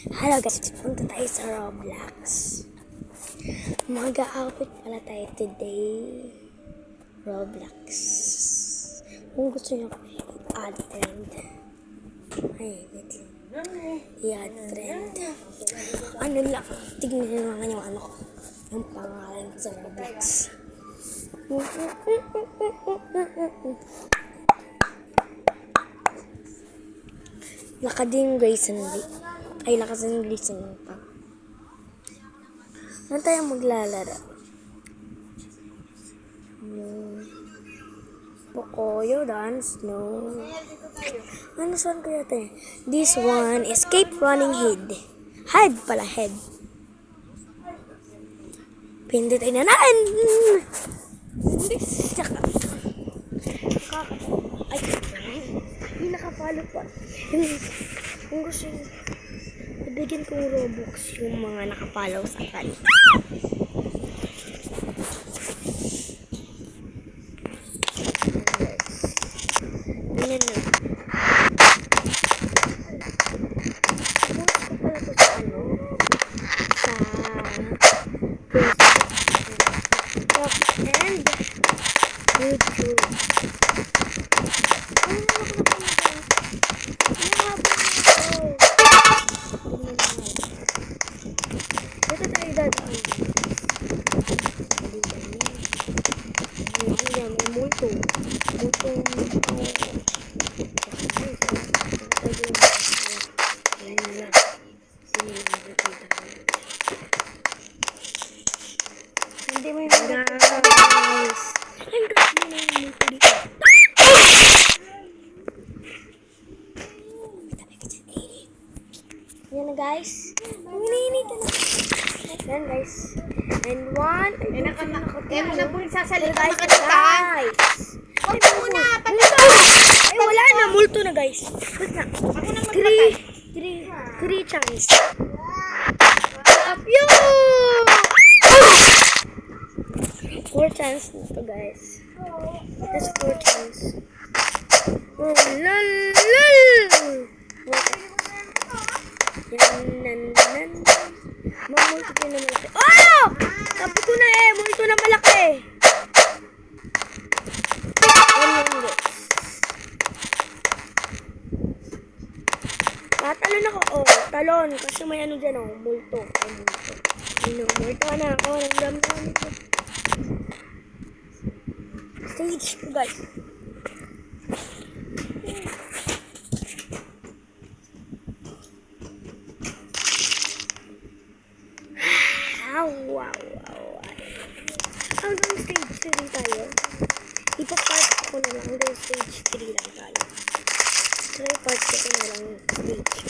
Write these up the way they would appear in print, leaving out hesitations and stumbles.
Hello guys, punta tayo sa Roblox. Mag-a-outfit pala tayo today. Roblox. Kung gusto nyo add friend. Ay, wait lang. I-add friend. Ano lang, tignan nyo naman yung ano ko. Yung pangalan ko sa Roblox. Lakading Grayson Lee. Ay, Lakading Grayson pa. Ano tayo maglalaro? Pocoyo dance? No. Ano saan kaya tayo? This one, escape running head. Head pala, head. Pindit ay nanaan! Ay, hindi nakapalo pa. Yung gusto yung ibigin kong Robux yung mga nakapalaw sa akin. Ganyan na. Bukas ko pala ito sa ano? Sa Facebook. And YouTube. Ito tayo dadaan. Ayan, may multo. Hindi may guys. Ang grabe na yung multo dito. Yan na guys. Umiinit na. Yan guys. And one. Ay, Nagsasalita ka na guys. Huwag mo muna. Ay, wala na. Multo na guys. Wait na. Ako nang magpatay. Three chance. Up you! 4 chance na to guys. That's 4 chance. Oh, lol. Yan. Mamulto ko na malaki. Oh! Sabi ko na multo na malaki. Yan guys. Talon ako. Oh, talon. Kasi may ano dyan multo. Multo na ako. Nagdamdam ito. Stage ko guys. Wow. Hanggang stage 3 tayo. Ipapart ko na lang hanggang stage 3 lang tayo. So, ipart ko na lang stage 1.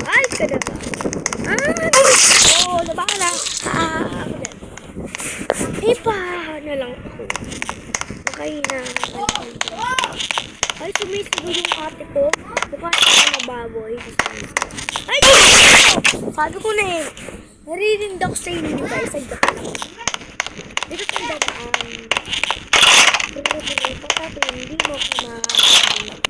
Ay, ka na ba? Oo, naba ka na. Ako na. Ipa na lang ako. Okay na. Ay, sumisigaw yung ate ko. Mukha siya na baboy. Ay! Sabi ko na narinig ako sa inyo guys. Ay, dito tayo dadaan. Pagkata hindi mo ako makakalimutan.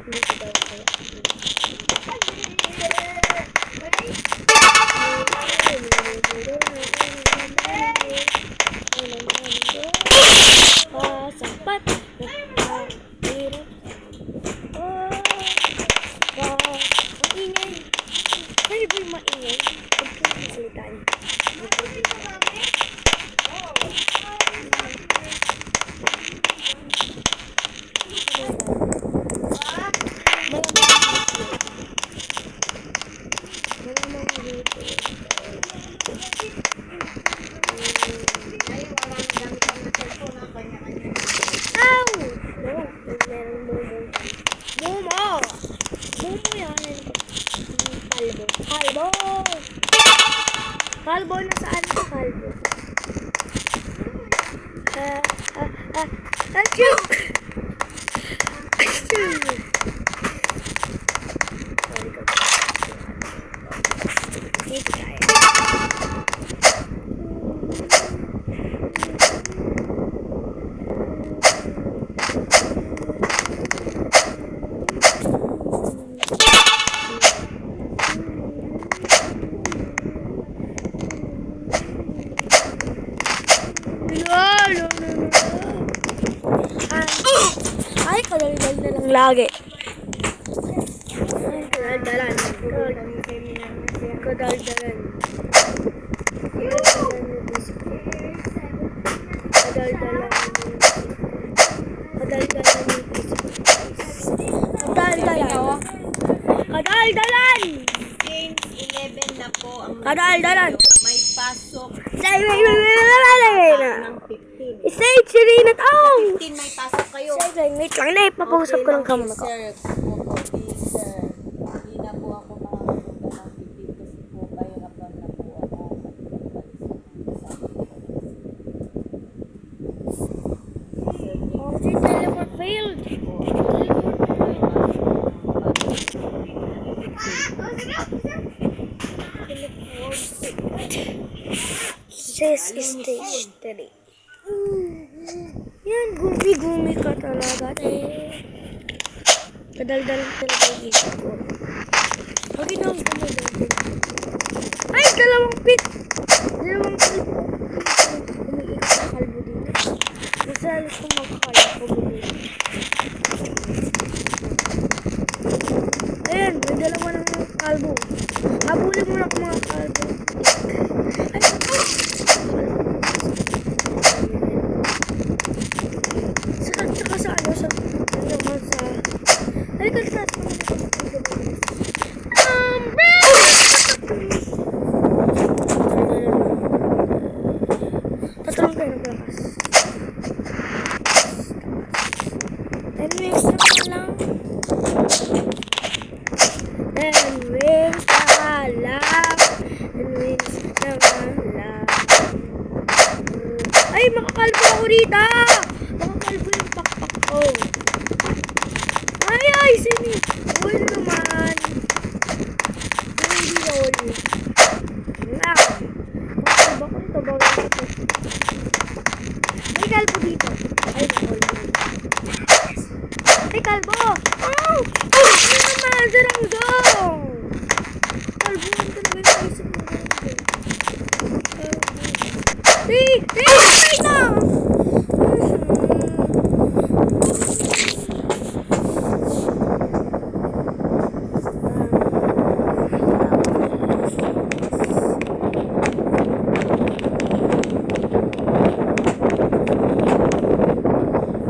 Dito daw tayo. Sapat. Ang ingay. Kaya ba yung maingay? Huwag ko yung salitaan. Kalbo, nasaan ka kalbo? Achoo! Dito tayo. kadaldal na lang lagi. Kadaldalan. Kadaldalan. Kadaldalan. Kadaldalan. Kadaldalan. Since 11 na po ang Kadaldalan. may pasok Wait na. ng 15. Save si Rina Tong. 15 may pasok kayo. Wait lang na, ipapausap ko ng kamay ko. Sir, opo, sir. Hindi na po ako makakapunta ng 15 kasi po kahirapan na po ako. Oh, si teleport failed. This is stage 3. Yan, gumi-gumi ka talaga. Kadaldalan talaga yung isip ko. Pag ginawang kumadaldal. Ay, dalawang pit! Dalawang kalbo. Umiikot na kalbo dito. Masalas kong magkalbo dito. Ayan, may dalawa ng kalbo. Habulin mo na ang mga kalbo. Ay, saka sa ano, sa ay, kalsas mo na patulong kayo ng lakas. Anyways, naman lang. Anyways, naman lang. Ay, makakalbo ako rita! Makakalbo yung pakpak ko. Ay, sini. Uy naman. Hindi na ulit. Makakalbo ko ito. Bawal ito. May kalbo dito. Ay, nakulbo. Ay, kalbo! Oh! Ano naman? Sarangdong! Kalbo ang talaga yung isip mo. Hey! Hey! Hey na!